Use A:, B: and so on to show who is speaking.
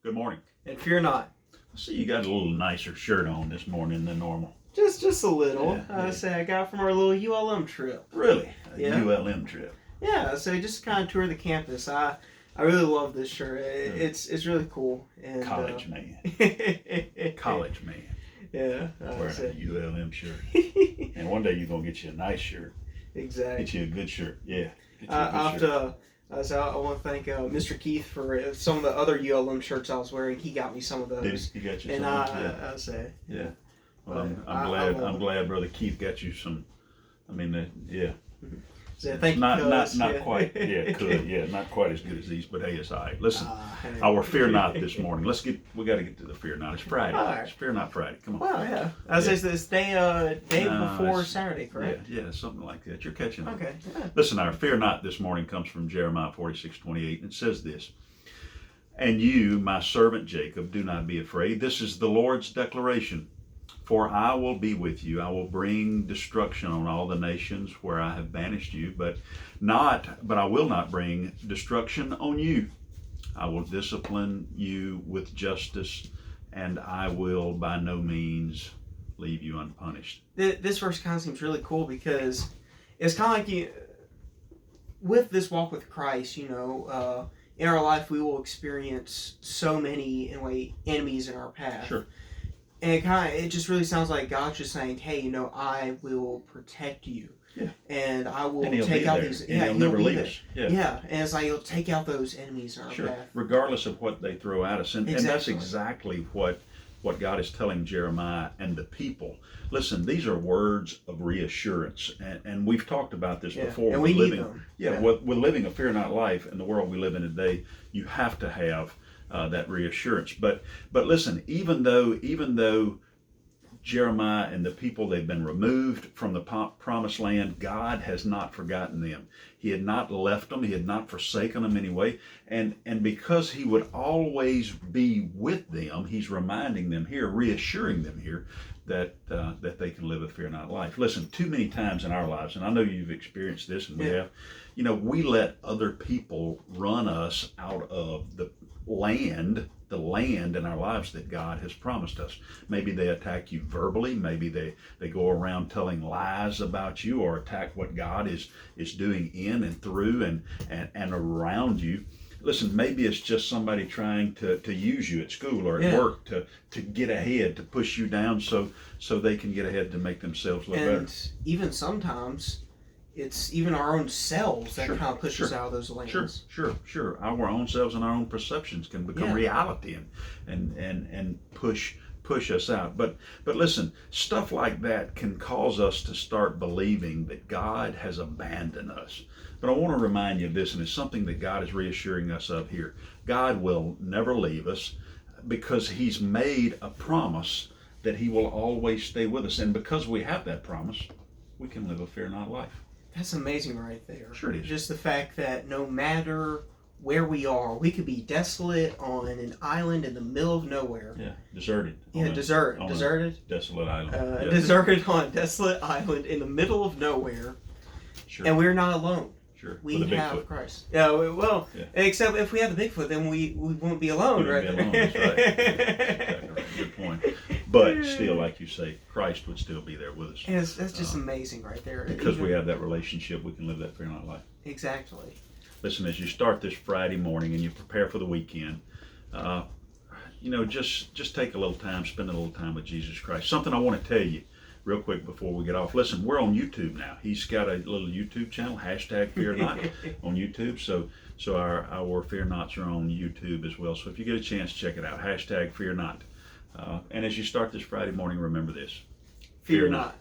A: Good morning.
B: And fear not.
A: I see you got a little nicer shirt on this morning than normal.
B: Just a little.
A: Yeah.
B: Say I got from our little ULM trip.
A: Really? A
B: Yeah.
A: ULM trip.
B: Yeah, so just kind of tour the campus. I really love this shirt. It's really cool. And,
A: College man. College man.
B: Yeah.
A: Wearing a ULM shirt. And one day you're going to get you a nice shirt.
B: Exactly.
A: Get you a good shirt. Yeah.
B: I want to thank Mr. Keith for some of the other ULM shirts I was wearing. He got me some of those.
A: He got you
B: and
A: some?
B: I say.
A: Yeah. Well, I'm glad Brother Keith got you some. I mean, yeah.
B: So thank you.
A: Not quite. Yeah, not quite as good as these, but hey, it's all right. Listen, our Fear Not this morning. We got to get to the Fear Not. It's Friday.
B: All right.
A: It's Fear Not Friday. Come on.
B: Wow, yeah. I was this day before Saturday, correct?
A: Yeah, something like that. You're catching up.
B: Okay. Yeah.
A: Listen, our Fear Not this morning comes from Jeremiah 46:28, and it says this: "And you, my servant Jacob, do not be afraid. This is the Lord's declaration. For I will be with you. I will bring destruction on all the nations where I have banished you, but I will not bring destruction on you. I will discipline you with justice, and I will by no means leave you unpunished."
B: This verse kind of seems really cool because it's kind of like with this walk with Christ, in our life we will experience so many enemies in our path.
A: Sure.
B: And it just really sounds like God's just saying, hey, I will protect you.
A: Yeah.
B: And I will
A: And he'll
B: take
A: be
B: out
A: there.
B: these.
A: And he'll never leave us.
B: Yeah. And it's like he'll take out those enemies in our
A: Sure.
B: path.
A: Regardless of what they throw at us. And that's exactly what God is telling Jeremiah and the people. Listen, these are words of reassurance. And we've talked about this before.
B: And we need them.
A: With living a fear not life in the world we live in today, you have to have that reassurance. But listen, even though Jeremiah and the people, they've been removed from the promised land, God has not forgotten them. He had not left them. He had not forsaken them anyway. And because he would always be with them, he's reminding them here, reassuring them here that they can live a fear not life. Listen, too many times in our lives, and I know you've experienced this, and we have, we let other people run us out of the land in our lives that God has promised us. Maybe they attack you verbally. Maybe they go around telling lies about you or attack what God is doing in and through and around you. Listen, maybe it's just somebody trying to use you at school or at work to get ahead, to push you down so they can get ahead to make themselves look better.
B: And even sometimes it's even our own selves that kind of push us out of those lanes.
A: Sure. Our own selves and our own perceptions can become reality and push us out. But listen, stuff like that can cause us to start believing that God has abandoned us. But I want to remind you of this, and it's something that God is reassuring us of here. God will never leave us because he's made a promise that he will always stay with us. And because we have that promise, we can live a fear not life.
B: That's amazing right there.
A: Sure it is.
B: Just the fact that no matter where we are, we could be desolate on an island in the middle of nowhere.
A: Yeah, deserted.
B: Deserted.
A: Desolate island.
B: Deserted on a desolate island in the middle of nowhere.
A: Sure.
B: And we're not alone.
A: Sure.
B: We have Christ. Yeah, except if we have the Bigfoot, then we won't be alone, right?
A: That's right. Exactly right. Good point. But still, like you say, Christ would still be there with us.
B: And that's just amazing right there.
A: Because we have that relationship, we can live that fear not life.
B: Exactly.
A: Listen, as you start this Friday morning and you prepare for the weekend, just take a little time, spend a little time with Jesus Christ. Something I want to tell you real quick before we get off. Listen, we're on YouTube now. He's got a little YouTube channel, #FearNot on YouTube. So our Fear Nots are on YouTube as well. So if you get a chance, check it out. #FearNot. And as you start this Friday morning, remember this.
B: Fear not.